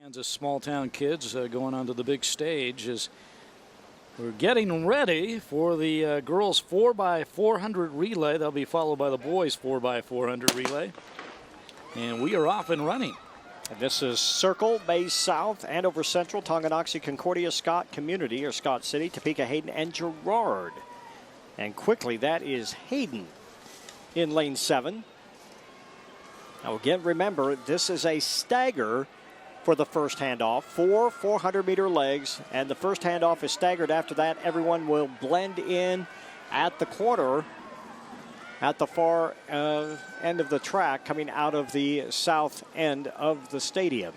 And the small town kids going onto the big stage as we're getting ready for the girls 4x400 relay. They'll be followed by the boys 4x400 relay. And we are off and running. And this is Circle, Bay South, Andover Central, Tonganoxie, Concordia, Scott Community, or Scott City, Topeka, Hayden, and Girard. And quickly, that is Hayden in lane 7. Now again, remember, this is a stagger for the first handoff. 4 400-meter legs, and the first handoff is staggered. After that, everyone will blend in at the corner at the far end of the track, coming out of the south end of the stadium.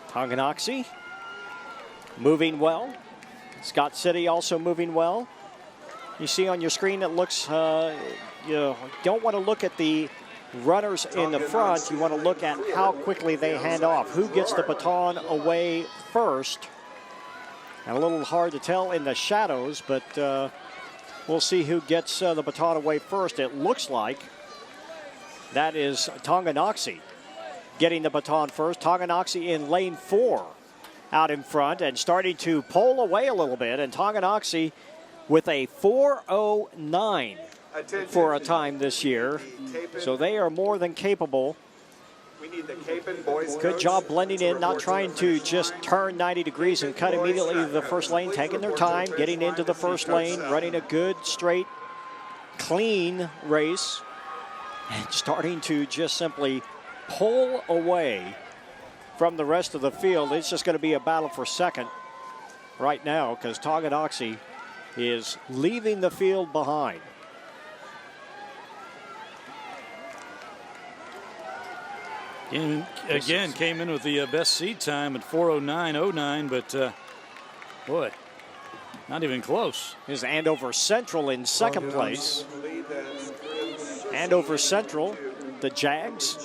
Tonganoxie moving well. Scott City also moving well. You see on your screen, it looks, you don't want to look at the runners in the front. You want to look at how quickly they hand off. Who gets the baton away first? And a little hard to tell in the shadows, but we'll see who gets the baton away first. It looks like that is Tonganoxie getting the baton first. Tonganoxie in lane 4 out in front and starting to pull away a little bit. And Tonganoxie with a 4:09 for a time this year. So they are more than capable. Good job blending in, not trying to just turn 90 degrees and cut immediately to the first lane, taking their time, getting into the first lane, running a good, straight, clean race, and starting to just simply pull away from the rest of the field. It's just going to be a battle for second right now because Tonganoxie is leaving the field behind. And again, came in with the best seed time at 4:09.09, but boy, not even close. Is Andover Central in second place. Andover Central, the Jags,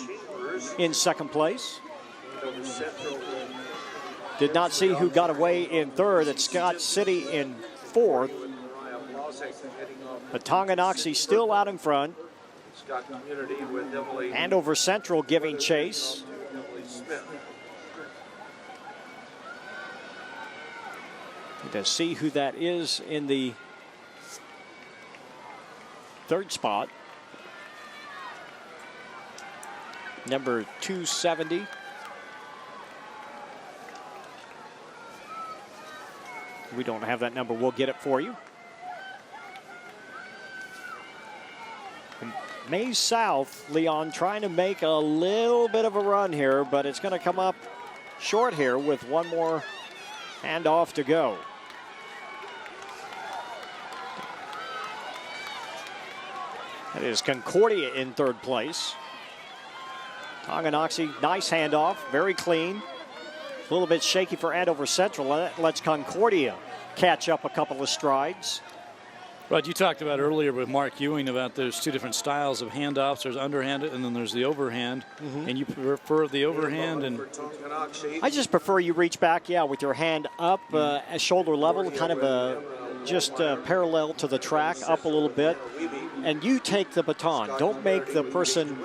in second place. Did not see who got away in third. It's Scott City in fourth. But Tonganoxie still out in front. Andover Central giving chase. To see who that is in the third spot. Number 270. We don't have that number. We'll get it for you. May South, Leon, trying to make a little bit of a run here, but it's going to come up short here with one more handoff to go. That is Concordia in third place. Tonganoxie, nice handoff, very clean. A little bit shaky for Andover Central. That lets Concordia catch up a couple of strides. Rod, you talked about earlier with Mark Ewing about there's two different styles of handoffs. There's underhanded and then there's the overhand. And you prefer the overhand? And I just prefer you reach back, with your hand up at shoulder level, kind of just parallel to the track, up a little bit. And you take the baton. Don't make the person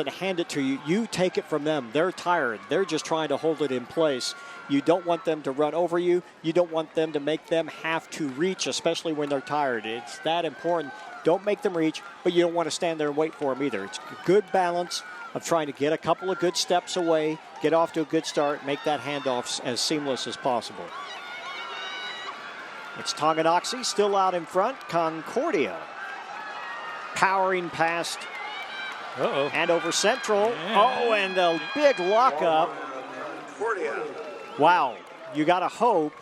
hand it to you. You take it from them. They're tired. They're just trying to hold it in place. You don't want them to run over you. You don't want them to make them have to reach, especially when they're tired. It's that important. Don't make them reach, but you don't want to stand there and wait for them either. It's a good balance of trying to get a couple of good steps away, get off to a good start, make that handoff as seamless as possible. It's Tonganoxie still out in front. Concordia powering past Andover Central. Oh, and a big lockup. Wow, you got to hope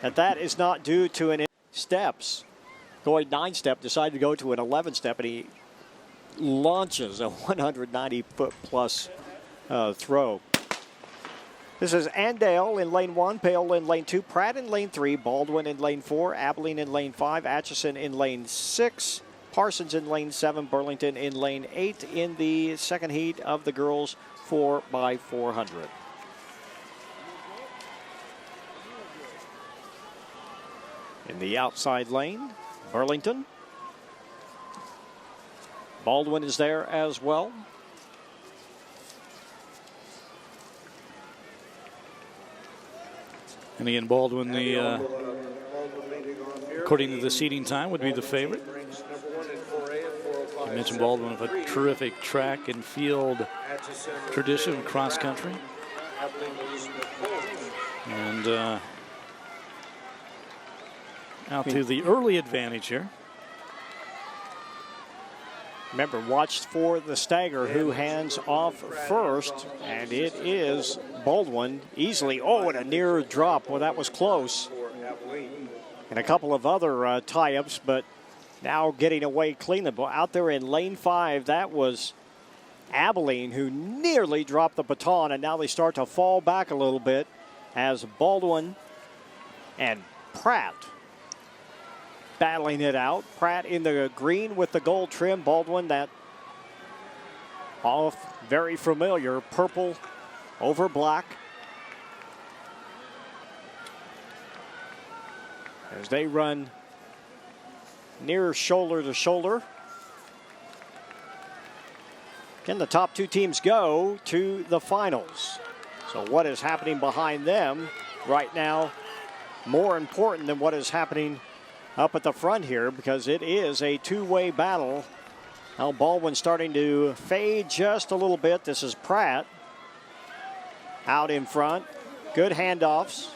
that is not due to an steps. Going 9-step, decided to go to an 11-step, and he launches a 190-foot plus throw. This is Andale in lane 1, Pale in lane 2, Pratt in lane 3, Baldwin in lane 4, Abilene in lane 5, Atchison in lane 6, Parsons in lane 7, Burlington in lane 8 in the second heat of the girls 4x400. In the outside lane, Burlington. Baldwin is there as well. And Ian Baldwin, according to the seating time, would be the favorite. I mentioned Baldwin with a terrific track and field tradition, cross country. And out to the early advantage here. Remember, watch for the stagger who hands off first, and it is Baldwin easily. Oh, and a near drop. Well, that was close. And a couple of other tie-ups, but now getting away cleanly. Out there in lane 5, that was Abilene who nearly dropped the baton, and now they start to fall back a little bit as Baldwin and Pratt battling it out. Pratt in the green with the gold trim. Baldwin, that off very familiar purple over black. As they run near shoulder to shoulder. Can the top two teams go to the finals? So what is happening behind them right now, more important than what is happening up at the front here, because it is a two-way battle. Now Baldwin starting to fade just a little bit. This is Pratt out in front. Good handoffs.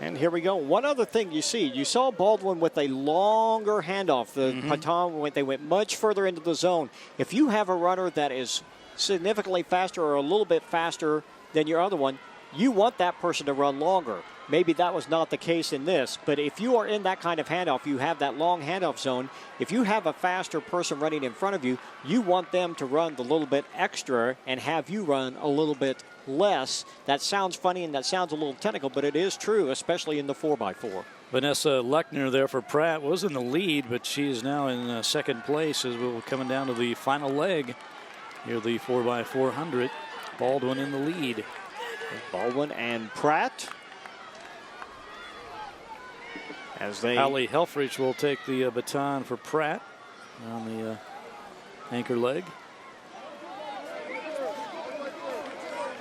And here we go. One other thing you saw Baldwin with a longer handoff. The baton, they went much further into the zone. If you have a runner that is significantly faster or a little bit faster than your other one, you want that person to run longer. Maybe that was not the case in this, but if you are in that kind of handoff, you have that long handoff zone. If you have a faster person running in front of you, you want them to run the little bit extra and have you run a little bit less. That sounds funny and that sounds a little technical, but it is true, especially in the 4x4. Vanessa Lechner there for Pratt was in the lead, but she is now in second place as we're coming down to the final leg. Here, the 4x400. Baldwin in the lead. Baldwin and Pratt. As they... Allie Helfrich will take the baton for Pratt on the anchor leg.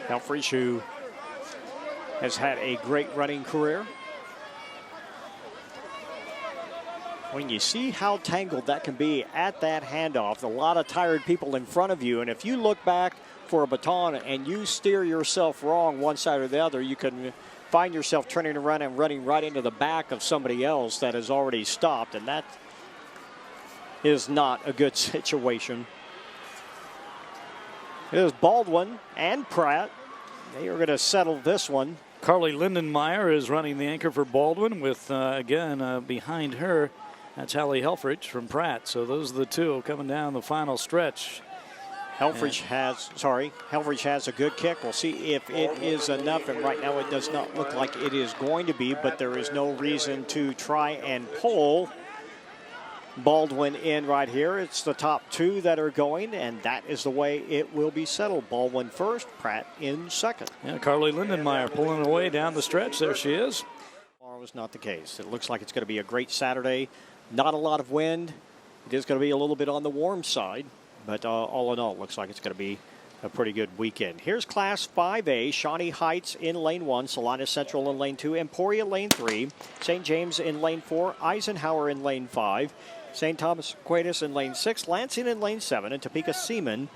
Helfrich, who has had a great running career. When you see how tangled that can be at that handoff, a lot of tired people in front of you, and if you look back for a baton and you steer yourself wrong one side or the other, you can find yourself turning around and running right into the back of somebody else that has already stopped, and that is not a good situation. It is Baldwin and Pratt. They are going to settle this one. Carly Lindenmeyer is running the anchor for Baldwin with, again, behind her, that's Hallie Helfrich from Pratt. So those are the two coming down the final stretch. Helfrich has a good kick. We'll see if it is enough, and right now it does not look like it is going to be, but there is no reason to try and pull Baldwin in right here. It's the top two that are going, and that is the way it will be settled. Baldwin first, Pratt in second. Yeah, Carly Lindenmeyer pulling away down the stretch. There she is. Tomorrow is not the case. It looks like it's going to be a great Saturday. Not a lot of wind. It is going to be a little bit on the warm side. But all in all, it looks like it's going to be a pretty good weekend. Here's Class 5A. Shawnee Heights in Lane 1. Salina Central in Lane 2. Emporia Lane 3. St. James in Lane 4. Eisenhower in Lane 5. St. Thomas Aquinas in Lane 6. Lansing in Lane 7. And Topeka Seaman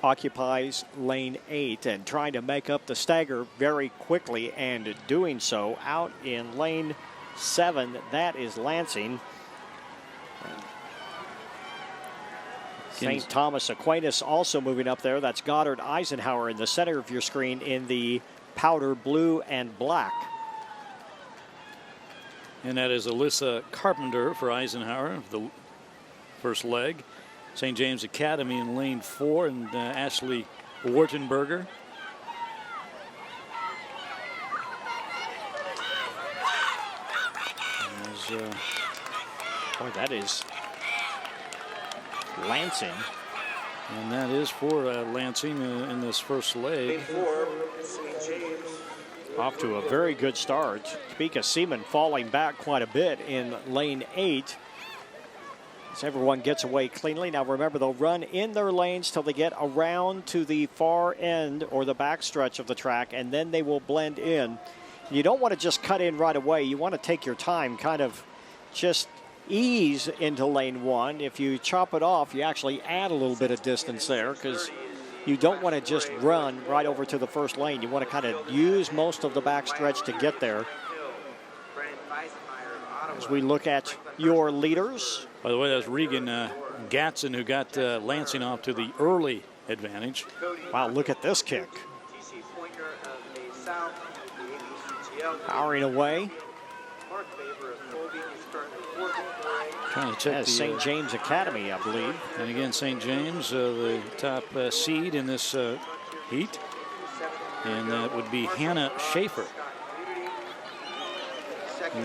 occupies Lane 8. And trying to make up the stagger very quickly and doing so out in Lane 7. That is Lansing. St. Thomas Aquinas also moving up there. That's Goddard Eisenhower in the center of your screen in the powder blue and black. And that is Alyssa Carpenter for Eisenhower, the first leg. St. James Academy in Lane 4, and Ashley Wartenberger. Boy, that is Lansing. And that is for Lansing in this first leg. Off to a very good start. Topeka Seaman falling back quite a bit in Lane 8. as everyone gets away cleanly. Now remember, they'll run in their lanes till they get around to the far end or the back stretch of the track, and then they will blend in. You don't want to just cut in right away. You want to take your time, kind of just ease into lane one. If you chop it off, you actually add a little bit of distance there, because you don't want to just run right over to the first lane. You want to kind of use most of the back stretch to get there. As we look at your leaders. By the way, that's Regan Gatson who got Lansing off to the early advantage. Wow, look at this kick. Powering away. Trying to check the St. James Academy, I believe. And again, St. James, the top seed in this heat. And that would be Hannah Schaefer.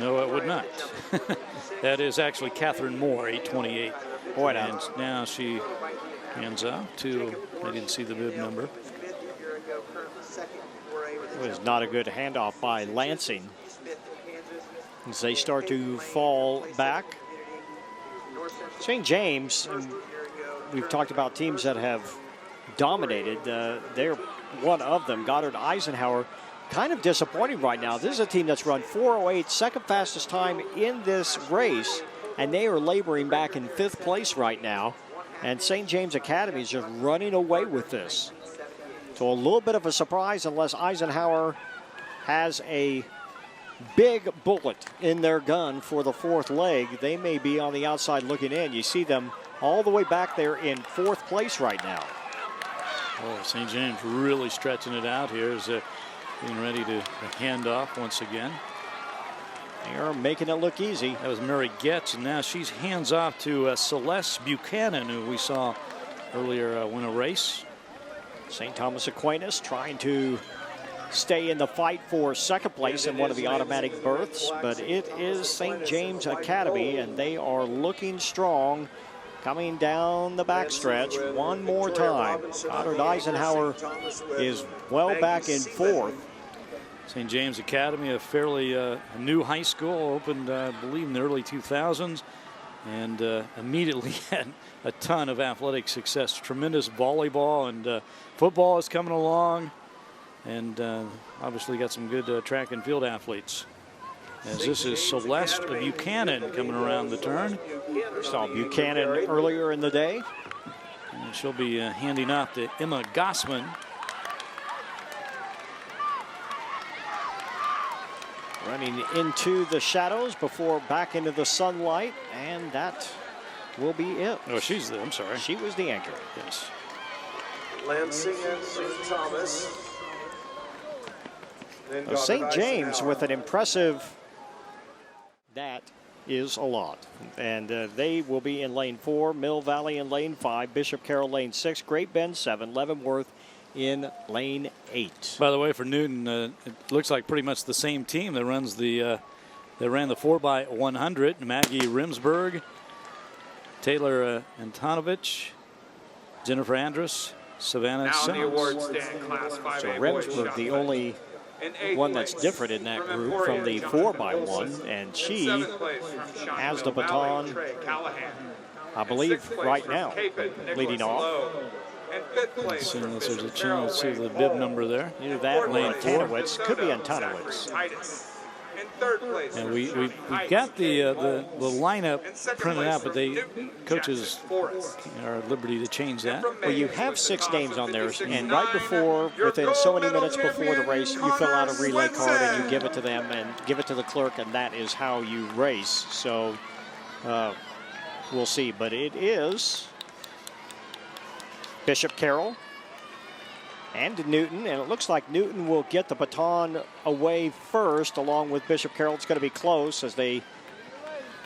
No, it would not. That is actually Catherine Moore, 828. Boy, and now she hands out to, I didn't see the bib number. It was not a good handoff by Lansing as they start to fall back. St. James, we've talked about teams that have dominated. They're one of them. Goddard Eisenhower, kind of disappointing right now. This is a team that's run 4:08, second fastest time in this race, and they are laboring back in 5th place right now. And St. James Academy is just running away with this. So a little bit of a surprise, unless Eisenhower has a big bullet in their gun for the 4th leg. They may be on the outside looking in. You see them all the way back there in 4th place right now. Oh, St. James really stretching it out here as getting ready to hand off once again. They are making it look easy. That was Mary Getz, and now she's hands off to Celeste Buchanan, who we saw earlier win a race. St. Thomas Aquinas trying to stay in the fight for 2nd place in one of the automatic berths, but it is St. James Academy, and they are looking strong coming down the backstretch one more time. Goddard Eisenhower is well back in 4th. St. James Academy, a fairly new high school, opened, I believe, in the early 2000s, and immediately had a ton of athletic success. Tremendous volleyball, and football is coming along, and obviously got some good track and field athletes. As this is Celeste Buchanan coming around the turn. Saw Buchanan earlier in the day. And she'll be handing off to Emma Gossman. Running into the shadows before back into the sunlight, and that will be it. Oh, I'm sorry. She was the anchor. Yes. Lansing and St. Thomas. St. James with an impressive, that is a lot. And they will be in lane 4, Mill Valley in lane 5, Bishop Carroll lane 6, Great Bend 7, Leavenworth in lane 8. By the way, for Newton, it looks like pretty much the same team that runs the that ran the 4x100. Maggie Rimsberg, Taylor Antonovich, Jennifer Andrus, Savannah Simmons. Now in the award stand, class 5A. So Rimsberg, the only one that's different in that group from the 4x1, and she has the baton, I believe, right now, leading off. As soon as there's a chance to see the bib number there. Either that or Antonowitz. Could be Antonowitz. And we've got the lineup printed out, but coaches are at liberty to change that. Well, you have 6 names on there, and right before, within so many minutes before the race, you fill out a relay card and you give it to them and give it to the clerk, and that is how you race. So we'll see, but it is Bishop Carroll and Newton, and it looks like Newton will get the baton away first along with Bishop Carroll. It's going to be close as they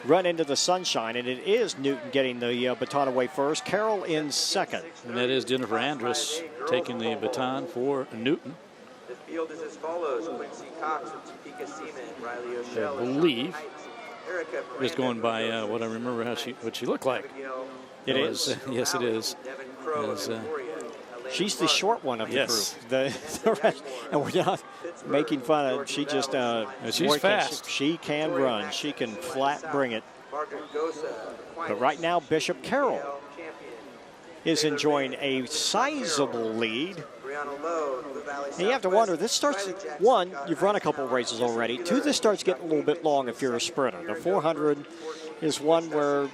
run into the sunshine, and it is Newton getting the baton away first. Carroll in second. And that is Jennifer Andrus taking the baton for Newton. The field is as follows: Quincy Cox and Topeka Seaman, Riley O'Shell, I believe, just going by what I remember what she looked like. It is. Yes, it is. She's the short one of the group. The rest, and we're not making fun of. She just she's fast. She can run. She can flat bring it. Margaret Gosa, But right now, Bishop Carroll champion. is enjoying a sizable lead. Brianna Lowe, the Valley And you have to wonder, this starts, one, you've run a couple of races already. Two, this starts getting a little bit long if you're a sprinter. The 400 is one where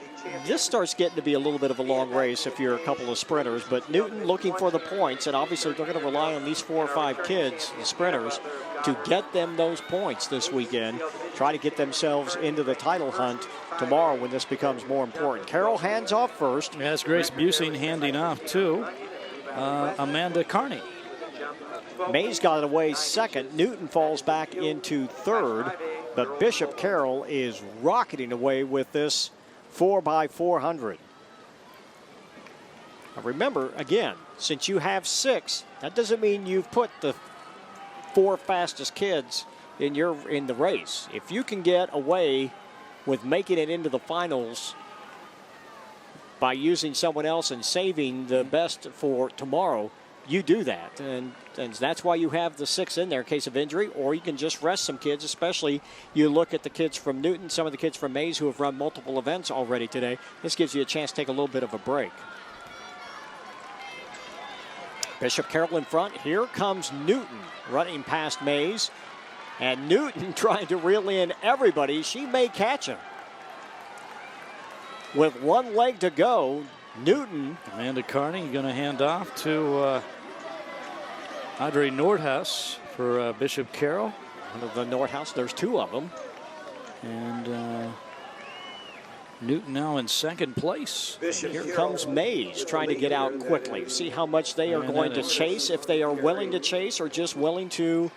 this starts getting to be a little bit of a long race if you're a couple of sprinters. But Newton looking for the points, and obviously they're going to rely on these 4 or 5 kids, the sprinters, to get them those points this weekend. Try to get themselves into the title hunt tomorrow when this becomes more important. Carroll hands off first. Yeah, that's Grace Busing handing off to Amanda Carney. Mays got it away second. Newton falls back into third. But Bishop Carroll is rocketing away with this 4x400. Now remember, again, since you have 6, that doesn't mean you've put the 4 fastest kids in the race. If you can get away with making it into the finals by using someone else and saving the best for tomorrow, you do that. And that's why you have the 6 in there in case of injury, or you can just rest some kids, especially you look at the kids from Newton, some of the kids from Mays who have run multiple events already today. This gives you a chance to take a little bit of a break. Bishop Carroll in front. Here comes Newton running past Mays. And Newton trying to reel in everybody. She may catch him. With 1 leg to go, Newton. Amanda Carney going to hand off to Audrey Nordhaus for Bishop Carroll. One of the Nordhaus, there's 2 of them. And Newton now in second place. Here comes Mays trying to get out quickly. See how much they are going to chase, if they are willing to chase or just willing to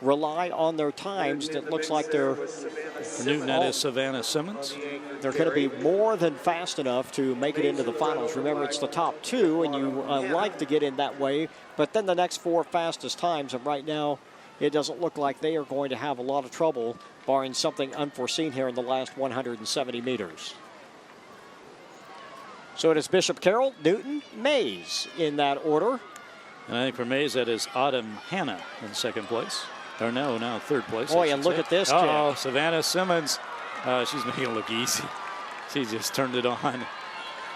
rely on their times. That looks like they're For Newton, that is Savannah Simmons. they're going to be more than fast enough to make it into the finals. Remember, it's the top 2, and you like to get in that way. But then the next 4 fastest times, and right now it doesn't look like they are going to have a lot of trouble, barring something unforeseen here in the last 170 meters. So it is Bishop Carroll, Newton, Mays in that order. And I think for Mays, that is Autumn Hanna in second place. Or no, now third place. Boy, and look at this kid. Oh, Savannah Simmons. She's making it look easy. She just turned it on.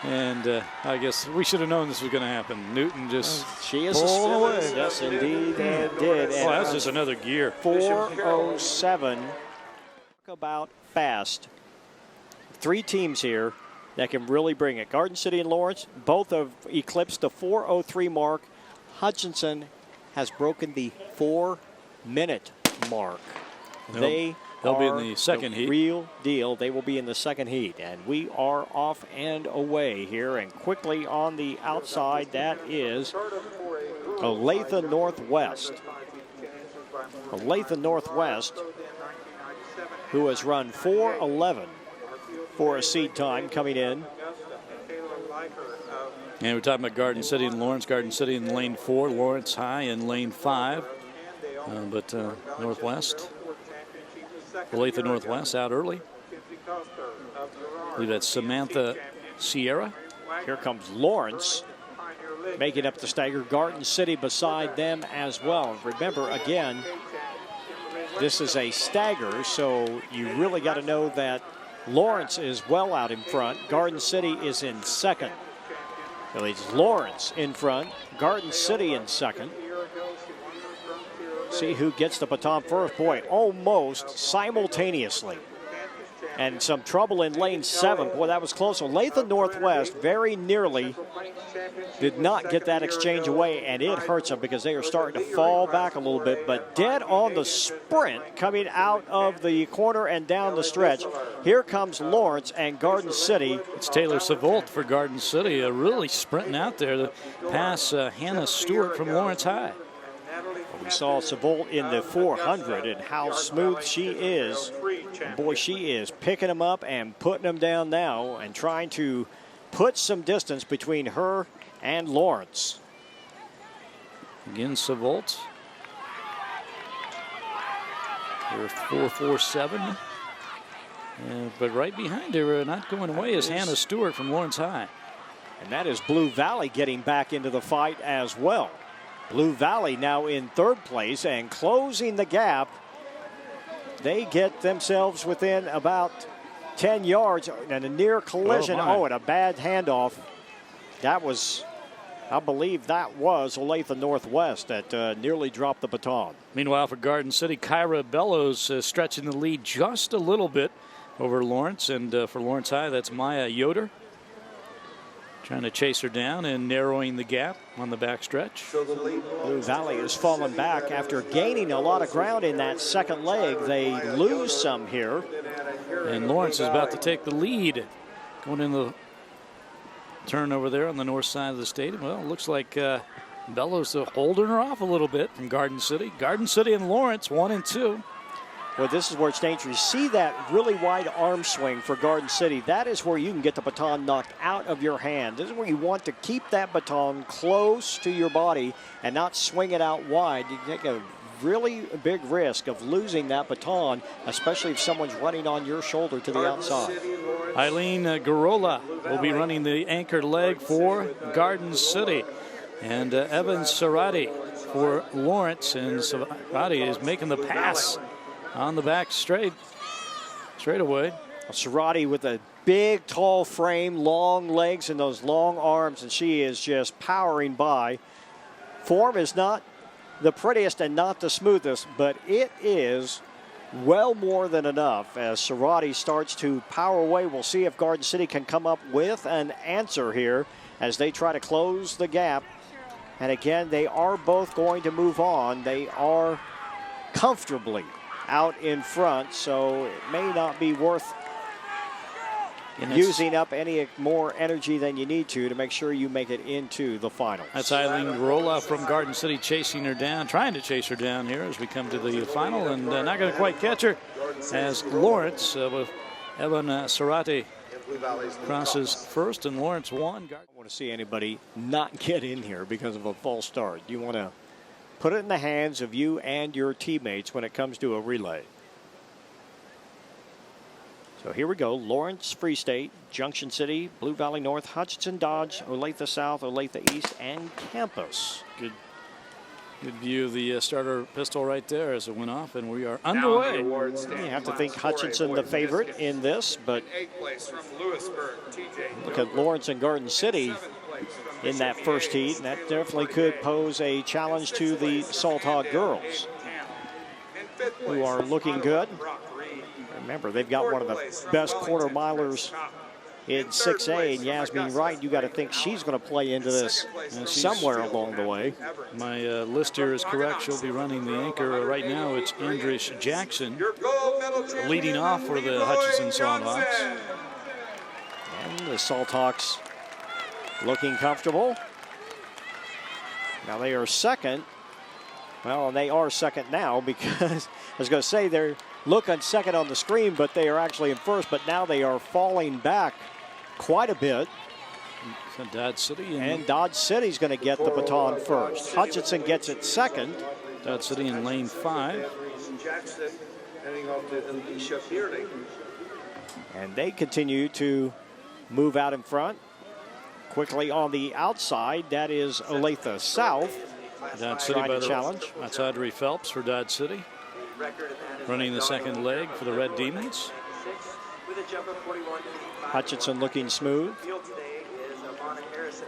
And I guess we should have known this was going to happen. Newton just she is pulled away. Yes, indeed, it did. Oh, that's just another gear. 4:07. Talk about fast. 3 teams here that can really bring it. Garden City and Lawrence both have eclipsed the 4:03 mark. Hutchinson has broken the 4-minute mark. They'll be in the second heat. Real deal. They will be in the second heat. And we are off and away here. And quickly on the outside, that is Olathe Northwest. Olathe Northwest, who has run 4:11 for a seed time coming in. And we're talking about Garden City and Lawrence. Garden City in lane 4, Lawrence High in lane 5. But Northwest, Olathe Northwest out early. I believe that's Samantha Sierra. Here comes Lawrence making up the stagger. Garden City beside them as well. Remember, again, this is a stagger, so you really got to know that Lawrence is well out in front. Garden City is in second. So it's Lawrence in front, Garden City in second. See who gets the baton first. Boy, almost simultaneously. And some trouble in lane 7. Boy, that was close. Olathe Northwest very nearly did not get that exchange away, and it hurts them because they are starting to fall back a little bit. But dead on the sprint coming out of the corner and down the stretch. Here comes Lawrence and Garden City. It's Taylor Savolt for Garden City, really sprinting out there to pass Hannah Stewart from Lawrence High. We saw Savolt in the 400 and how smooth she is. And boy, she is picking them up and putting them down now and trying to put some distance between her and Lawrence. Again, Savolt. They're 4.47. But right behind her, not going away, is Hannah Stewart from Lawrence High. And that is Blue Valley getting back into the fight as well. Blue Valley now in third place and closing the gap. They get themselves within about 10 yards and a near collision. Oh, and a bad handoff. That was, I believe that was Olathe Northwest that nearly dropped the baton. Meanwhile, for Garden City, Kyra Bellows stretching the lead just a little bit over Lawrence. And for Lawrence High, that's Maya Yoder trying to chase her down and narrowing the gap on the backstretch. Blue Valley has fallen back after gaining a lot of ground in that second leg. They lose some here. And Lawrence is about to take the lead going in the turn over there on the north side of the stadium. Well, it looks like Bellows holding her off a little bit from Garden City. Garden City and Lawrence 1 and 2. Well, this is where it's dangerous. See that really wide arm swing for Garden City. That is where you can get the baton knocked out of your hand. This is where you want to keep that baton close to your body and not swing it out wide. You take a really big risk of losing that baton, especially if someone's running on your shoulder to the outside. Eileen Garola will be running the anchor leg for Garden City. And Evan Sarati for Lawrence. And Sarati is making the pass on the back straightaway. Sarati with a big, tall frame, long legs, and those long arms, and she is just powering by. Form is not the prettiest and not the smoothest, but it is well more than enough as Sarati starts to power away. We'll see if Garden City can come up with an answer here as they try to close the gap. And again, they are both going to move on. They are comfortably out in front, so it may not be worth using up any more energy than you need to make sure you make it into the finals. That's Eileen Garola from Garden City chasing her down, trying to chase her down here as we come to the final, and not going to quite catch her as Lawrence with Evan Sarati crosses first, and Lawrence won. I want to see anybody not get in here because of a false start. You want to put it in the hands of you and your teammates when it comes to a relay. So here we go. Lawrence, Free State, Junction City, Blue Valley North, Hutchinson, Dodge, Olathe South, Olathe East, and Campus. Good view of the starter pistol right there as it went off, and we are underway. You have to think Hutchinson the favorite in this, but look at Lawrence and Garden City in that first heat, and that definitely could pose a challenge to the Salt Hog girls, who are looking good. Remember, they've got one of the best quarter milers in 6A, and Yasmin Wright, you got to think she's going to play into this somewhere along the way. My list here is correct. She'll be running the anchor right now. It's Andrish Jackson leading off for the Hutchinson Salthawks. And the Salthawks looking comfortable. Now they are second. Well, and they are second now because I was going to say they're looking second on the screen, but they are actually in first. But now they are falling back quite a bit. So Dodge City and Dodge City's going to get the baton first. Hutchinson gets it second. Dodge City in lane 5. Jackson heading off to Alicia Bearding. And they continue to move out in front. Quickly on the outside, that is Olathe South. Dodge City by the challenge. That's Audrey Phelps for Dodge City, running the second leg for the Red Demons. Hutchinson looking smooth.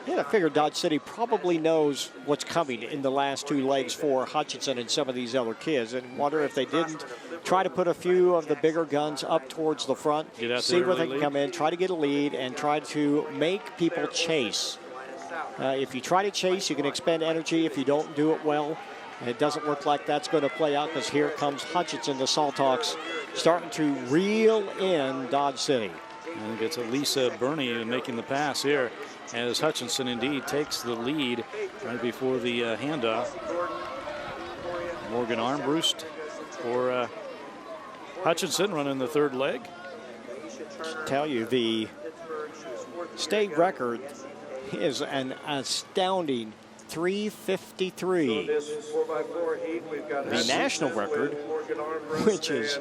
Yeah, I figure Dodge City probably knows what's coming in the last two legs for Hutchinson and some of these other kids, and wonder if they didn't try to put a few of the bigger guns up towards the front, see where they can come in, try to get a lead, and try to make people chase. If you try to chase, you can expend energy. If you don't do it well, and it doesn't look like that's going to play out because here comes Hutchinson, the Salthawks, starting to reel in Dodge City. I think it's Lisa Burney making the pass here as Hutchinson indeed takes the lead right before the handoff. Morgan Armbrust for Hutchinson running the third leg. Tell you, the state record is an astounding 3:53. The national record, which is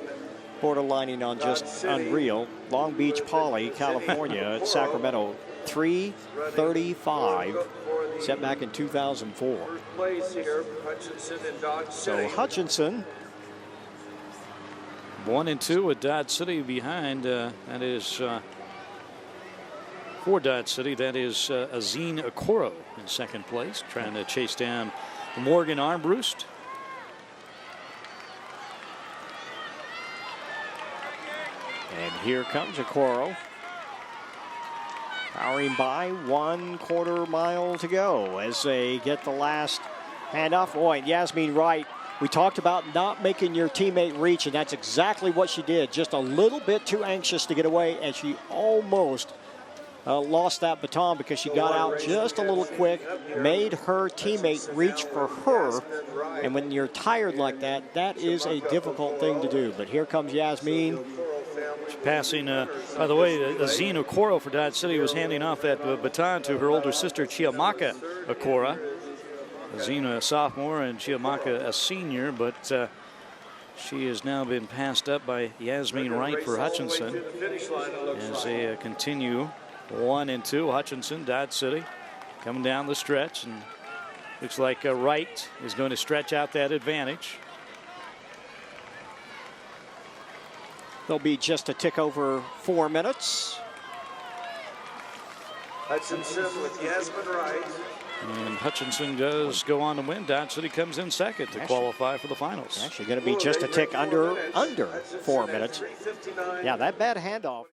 borderlining on just unreal, Long Beach Poly, California at Sacramento, 3:35, set back in 2004. So Hutchinson 1 and 2 with Dodge City behind. That is for Dodge City. That is Azine Okoro in second place, trying to chase down Morgan Armbruster. And here comes Okoro. Powering by 1/4 mile to go as they get the last handoff. Boy, and Yasmin Wright, we talked about not making your teammate reach, and that's exactly what she did. Just a little bit too anxious to get away, and she almost lost that baton because she got out just a little quick, made her teammate reach for her. And when you're tired like that, that is a difficult thing to do. But here comes Yasmin. Passing, by the way, Azine Okoro for Dodge City was handing off that baton to her older sister, Chiamaka Okora. Azine a sophomore and Chiamaka a senior, but she has now been passed up by Yasmin Wright for Hutchinson as they continue 1 and 2. Hutchinson, Dodge City, coming down the stretch, and looks like Wright is going to stretch out that advantage. They'll be just a tick over 4 minutes. Hutchinson with Yasmin Wright. And Hutchinson does go on to win. Dodge City comes in second to qualify for the finals. Actually going to be just a tick under 4 minutes. Yeah, that bad handoff.